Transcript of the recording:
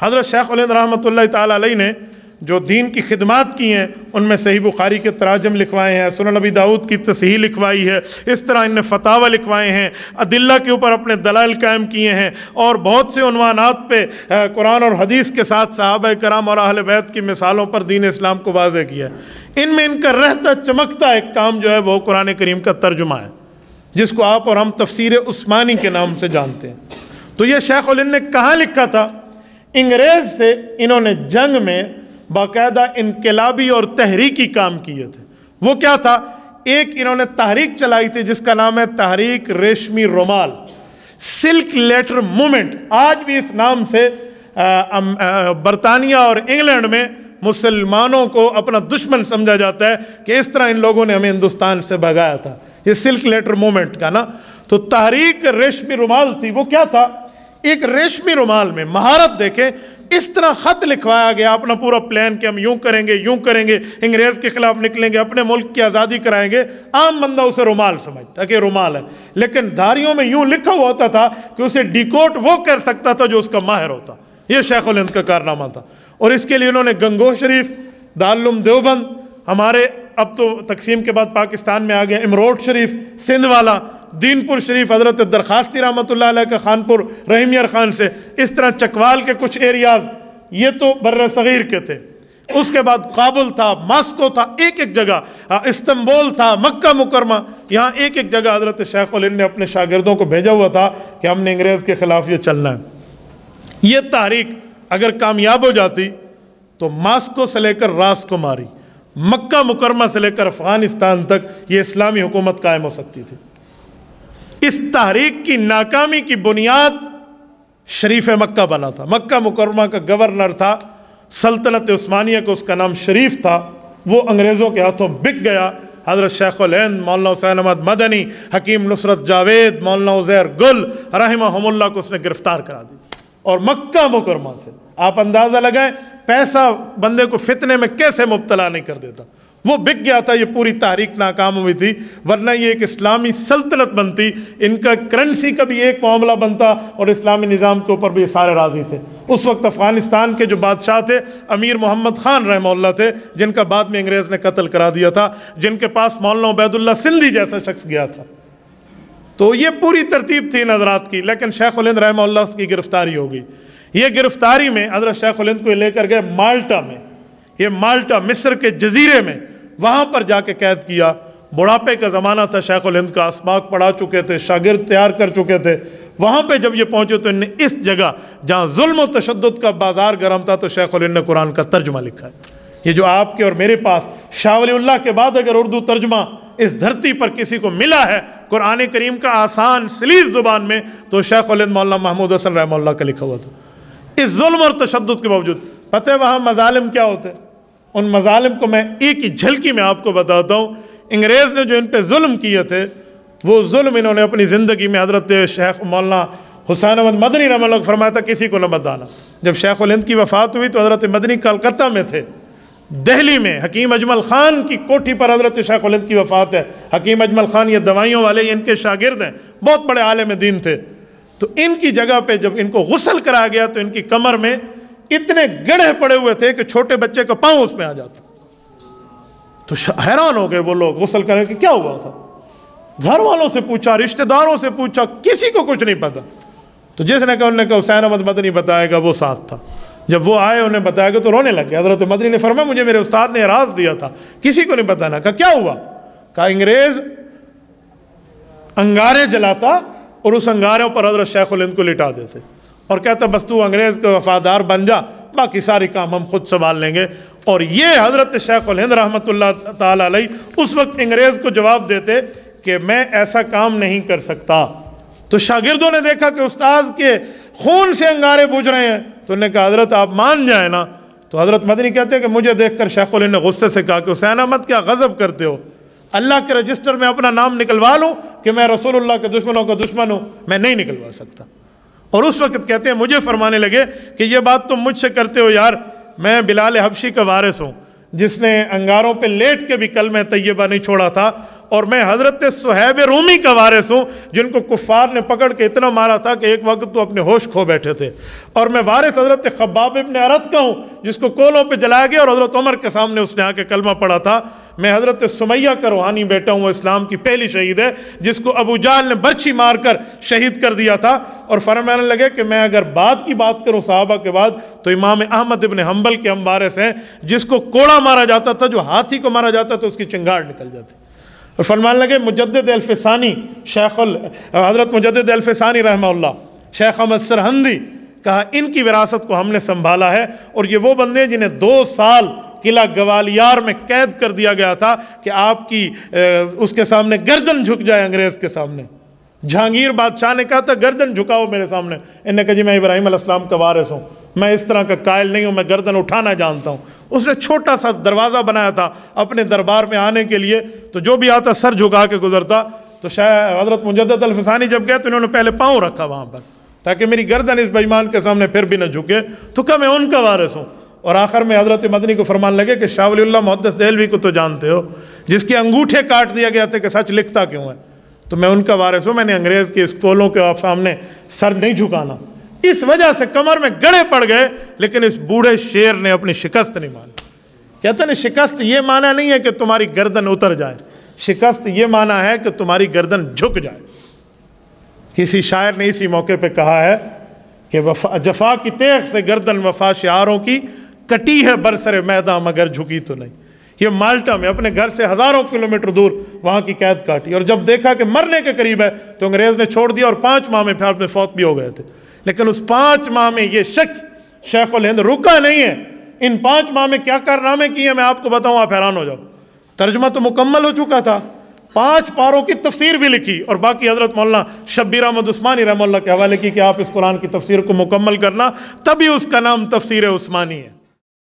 حضرت شیخ الہند رحمۃ اللہ تعالیٰ علیہ نے جو دین کی خدمات کی ہیں ان میں صحیح بخاری کے تراجم لکھوائے ہیں، سنن نبی داؤد کی تصحیح لکھوائی ہے، اس طرح ان نے فتاوی لکھوائے ہیں، ادلہ کے اوپر اپنے دلائل قائم کیے ہیں، اور بہت سے عنوانات پہ قرآن اور حدیث کے ساتھ صحابہ کرام اور اہل بیت کی مثالوں پر دین اسلام کو واضح کیا ہے۔ ان میں ان کا رہتا چمکتا ایک کام جو ہے وہ قرآن کریم کا ترجمہ ہے، جس کو آپ اور ہم تفسیر عثمانی کے نام سے جانتے ہیں۔ تو یہ شیخ الہند نے کہاں لکھا تھا؟ انگریز سے انہوں نے جنگ میں باقاعدہ انقلابی اور تحریکی کام کیے تھے۔ وہ کیا تھا؟ ایک انہوں نے تحریک چلائی تھی جس کا نام ہے تحریک ریشمی رومال، سلک لیٹر مومنٹ۔ آج بھی اس نام سے برطانیہ اور انگلینڈ میں مسلمانوں کو اپنا دشمن سمجھا جاتا ہے کہ اس طرح ان لوگوں نے ہمیں ہندوستان سے بھگایا تھا، یہ سلک لیٹر مومنٹ کا نا۔ تو تحریک ریشمی رومال تھی۔ وہ کیا تھا؟ ایک ریشمی رومال میں مہارت دیکھیں، اس طرح خط لکھوایا گیا اپنا پورا پلان کہ ہم یوں کریں گے، یوں کریں گے، انگریز کے خلاف نکلیں گے، اپنے ملک کی آزادی کرائیں گے۔ عام بندہ اسے رومال سمجھتا کہ رومال ہے، لیکن دھاریوں میں یوں لکھا ہوا ہوتا تھا کہ اسے ڈیکوڈ وہ کر سکتا تھا جو اس کا ماہر ہوتا۔ یہ شیخ الہند کا کارنامہ تھا، اور اس کے لیے انہوں نے گنگوہ شریف، دارالعلوم دیوبند، ہمارے اب تو تقسیم کے بعد پاکستان میں آ گیا امروٹ شریف سندھ والا، دین پور شریف حضرت درخواستی رحمۃ اللہ علیہ کا خانپور رحیم یار خان سے، اس طرح چکوال کے کچھ ایریاز، یہ تو بر صغیر کے تھے۔ اس کے بعد کابل تھا، ماسکو تھا، ایک ایک جگہ، استنبول تھا، مکہ مکرمہ، یہاں ایک ایک جگہ حضرت شیخ الہند نے اپنے شاگردوں کو بھیجا ہوا تھا کہ ہم نے انگریز کے خلاف یہ چلنا ہے۔ یہ تحریک اگر کامیاب ہو جاتی تو ماسکو سے لے کر راس کو ماری، مکہ مکرمہ سے لے کر افغانستان تک یہ اسلامی حکومت قائم ہو سکتی تھی۔ اس تحریک کی ناکامی کی بنیاد شریف مکہ بنا تھا۔ مکہ مکرمہ کا گورنر تھا سلطنت عثمانیہ کو، اس کا نام شریف تھا، وہ انگریزوں کے ہاتھوں بک گیا۔ حضرت شیخ الہند، مولانا حسین احمد مدنی، حکیم نصرت جاوید، مولانا عزیر گل رحمہم اللہ کو اس نے گرفتار کرا دی، اور مکہ مکرمہ سے آپ اندازہ لگائیں پیسہ بندے کو فتنے میں کیسے مبتلا نہیں کر دیتا۔ وہ بک گیا تھا، یہ پوری تحریک ناکام ہوئی تھی، ورنہ یہ ایک اسلامی سلطنت بنتی، ان کا کرنسی کا بھی ایک معاملہ بنتا، اور اسلامی نظام کے اوپر بھی یہ سارے راضی تھے۔ اس وقت افغانستان کے جو بادشاہ تھے امیر محمد خان رحمہ اللہ تھے، جن کا بعد میں انگریز نے قتل کرا دیا تھا، جن کے پاس مولانا عبید اللہ سندھی جیسا شخص گیا تھا۔ تو یہ پوری ترتیب تھی نظرات کی، لیکن شیخ الہند رحمہ اللہ کی گرفتاری ہو گئی۔ یہ گرفتاری میں حضرت شیخ الہند کو لے کر گئے مالٹا میں، یہ مالٹا مصر کے جزیرے میں، وہاں پر جا کے قید کیا۔ بڑھاپے کا زمانہ تھا شیخ الہند کا، اسباق پڑھا چکے تھے، شاگرد تیار کر چکے تھے۔ وہاں پہ جب یہ پہنچے تو ان نے اس جگہ جہاں ظلم و تشدد کا بازار گرم تھا، تو شیخ الہند نے قرآن کا ترجمہ لکھا ہے۔ یہ جو آپ کے اور میرے پاس شاہ ولی اللہ کے بعد اگر اردو ترجمہ اس دھرتی پر کسی کو ملا ہے قرآن کریم کا آسان سلیس زبان میں، تو شیخ الہند مولانا محمود حسن رحمہ اللہ کا لکھا ہوا تھا۔ اس ظلم اور تشدد کے باوجود پتہ ہے وہاں مظالم کیا ہوتے ہیں؟ ان مظالم کو میں ایک ہی جھلکی میں آپ کو بتاتا ہوں۔ انگریز نے جو ان پہ ظلم کیے تھے، وہ ظلم انہوں نے اپنی زندگی میں حضرت شیخ مولانا حسین احمد مدنی رحمہ اللہ کو فرمایا تھا کسی کو نہ بتانا۔ جب شیخ الہند کی وفات ہوئی تو حضرت مدنی کلکتہ میں تھے، دہلی میں حکیم اجمل خان کی کوٹھی پر حضرت شیخ الہند کی وفات ہے۔ حکیم اجمل خان یہ دوائیوں والے، یہ ان کے شاگرد ہیں، بہت بڑے عالم دین تھے۔ تو ان کی جگہ پہ جب ان کو غسل کرایا گیا تو ان کی کمر میں اتنے گڑھے پڑے ہوئے تھے کہ چھوٹے بچے کا پاؤں اس میں آ جاتا۔ تو حیران ہو گئے وہ لوگ غسل کرنے کہ کیا ہوا تھا۔ گھر والوں سے پوچھا، رشتہ داروں سے پوچھا، کسی کو کچھ نہیں پتا۔ تو جس نے کہا، انہوں نے کہا حسین احمد مدنی بتائے گا، وہ ساتھ تھا۔ جب وہ آئے انہیں بتایا گا تو رونے لگ گئے۔ حضرت مدنی نے فرمایا مجھے میرے استاد نے راز دیا تھا، کسی کو نہیں بتانا۔ کہا کیا ہوا؟ کہا انگریز انگارے جلاتا اور اس انگاروں پر حضرت شیخ الہند کو لٹا دیتے، اور کہتا بس تو انگریز کا وفادار بن جا، باقی ساری کام ہم خود سنبھال لیں گے۔ اور یہ حضرت شیخ الہند رحمۃ اللہ تعالی علیہ اس وقت انگریز کو جواب دیتے کہ میں ایسا کام نہیں کر سکتا۔ تو شاگردوں نے دیکھا کہ استاذ کے خون سے انگارے بجھ رہے ہیں، تو انہوں نے کہا حضرت آپ مان جائیں نا۔ تو حضرت مدنی کہتے ہیں کہ مجھے دیکھ کر شیخ الہند نے غصے سے کہا کہ حسین احمد کیا غضب کرتے ہو؟ اللہ کے رجسٹر میں اپنا نام نکلوا لوں کہ میں رسول اللہ کے دشمنوں کا دشمن ہوں؟ میں نہیں نکلوا سکتا۔ اور اس وقت کہتے ہیں مجھے فرمانے لگے کہ یہ بات تم مجھ سے کرتے ہو یار، میں بلال حبشی کا وارث ہوں، جس نے انگاروں پہ لیٹ کے بھی کلمہ طیبہ نہیں چھوڑا تھا، اور میں حضرت صہیب رومی کا وارث ہوں جن کو کفار نے پکڑ کے اتنا مارا تھا کہ ایک وقت تو اپنے ہوش کھو بیٹھے تھے، اور میں وارث حضرت خباب ابن ارت کا ہوں جس کو کولوں پہ جلایا گیا اور حضرت عمر کے سامنے اس نے آ کے کلمہ پڑھا تھا۔ میں حضرت سمیہ کا روحانی بیٹا ہوں، وہ اسلام کی پہلی شہید ہے جس کو ابو جہل نے برچھی مار کر شہید کر دیا تھا۔ اور فرمانے لگے کہ میں اگر بعد کی بات کروں صحابہ کے بعد تو امام احمد ابن حنبل کے ہم وارث ہیں جس کو کوڑا مارا جاتا تھا، جو ہاتھی کو مارا جاتا تھا اس کی چنگاڑ نکل جاتی۔ اور فرمانے لگے مجدد الفسانی حضرت مجدد الفسانی رحمہ اللہ، شیخ احمد سرہندی، کہا ان کی وراثت کو ہم نے سنبھالا ہے، اور یہ وہ بندے جنہیں 2 سال قلعہ گوالیار میں قید کر دیا گیا تھا کہ آپ کی اس کے سامنے گردن جھک جائے انگریز کے سامنے۔ جہانگیر بادشاہ نے کہا تھا گردن جھکاؤ میرے سامنے، انہوں نے کہا جی میں ابراہیم علیہ السلام کا وارث ہوں، میں اس طرح کا قائل نہیں ہوں، میں گردن اٹھانا جانتا ہوں۔ اس نے چھوٹا سا دروازہ بنایا تھا اپنے دربار میں آنے کے لیے، تو جو بھی آتا سر جھکا کے گزرتا۔ تو حضرت مجدد الفسانی جب گئے تو انہوں نے پہلے پاؤں رکھا وہاں پر تاکہ میری گردن اس بےایمان کے سامنے پھر بھی نہ جھکے، تو کہ میں ان کا وارث ہوں۔ اور آخر میں حضرت مدنی کو فرمان لگے کہ شاہ ولی اللہ محدث دہلوی کو تو جانتے ہو، جس کے انگوٹھے کاٹ دیا گیا تھا کہ سچ لکھتا کیوں ہے، تو میں ان کا وارث ہوں، میں نے انگریز کے اس کولوں کے سامنے سر نہیں جھکانا۔ اس وجہ سے کمر میں گڑے پڑ گئے، لیکن اس بوڑھے شیر نے اپنی شکست نہیں مانی۔ کہتے ہیں شکست یہ معنی نہیں ہے کہ تمہاری گردن اتر جائے، شکست یہ معنی ہے کہ تمہاری گردن جھک جائے۔ کسی شاعر نے اسی موقع پہ کہا ہے کہ جفا کی تیغ سے گردن وفا شعاروں کی کٹی ہے برسر میداں مگر جھکی تو نہیں۔ یہ مالٹا میں اپنے گھر سے ہزاروں کلومیٹر دور وہاں کی قید کاٹی، اور جب دیکھا کہ مرنے کے قریب ہے تو انگریز نے چھوڑ دیا، اور 5 ماہ میں پھر فوت بھی ہو گئے تھے۔ لیکن اس 5 ماہ میں یہ شخص شیخ الہند رکا نہیں ہے۔ ان 5 ماہ میں کیا کارنامے کیے میں آپ کو بتاؤں، آپ حیران ہو جاؤ۔ ترجمہ تو مکمل ہو چکا تھا، 5 پاروں کی تفسیر بھی لکھی، اور باقی حضرت مولانا شبیر احمد عثمانی رحمہ اللہ کے حوالے کی کہ آپ اس قرآن کی تفسیر کو مکمل کرنا، تبھی اس کا نام تفسیر عثمانی ہے۔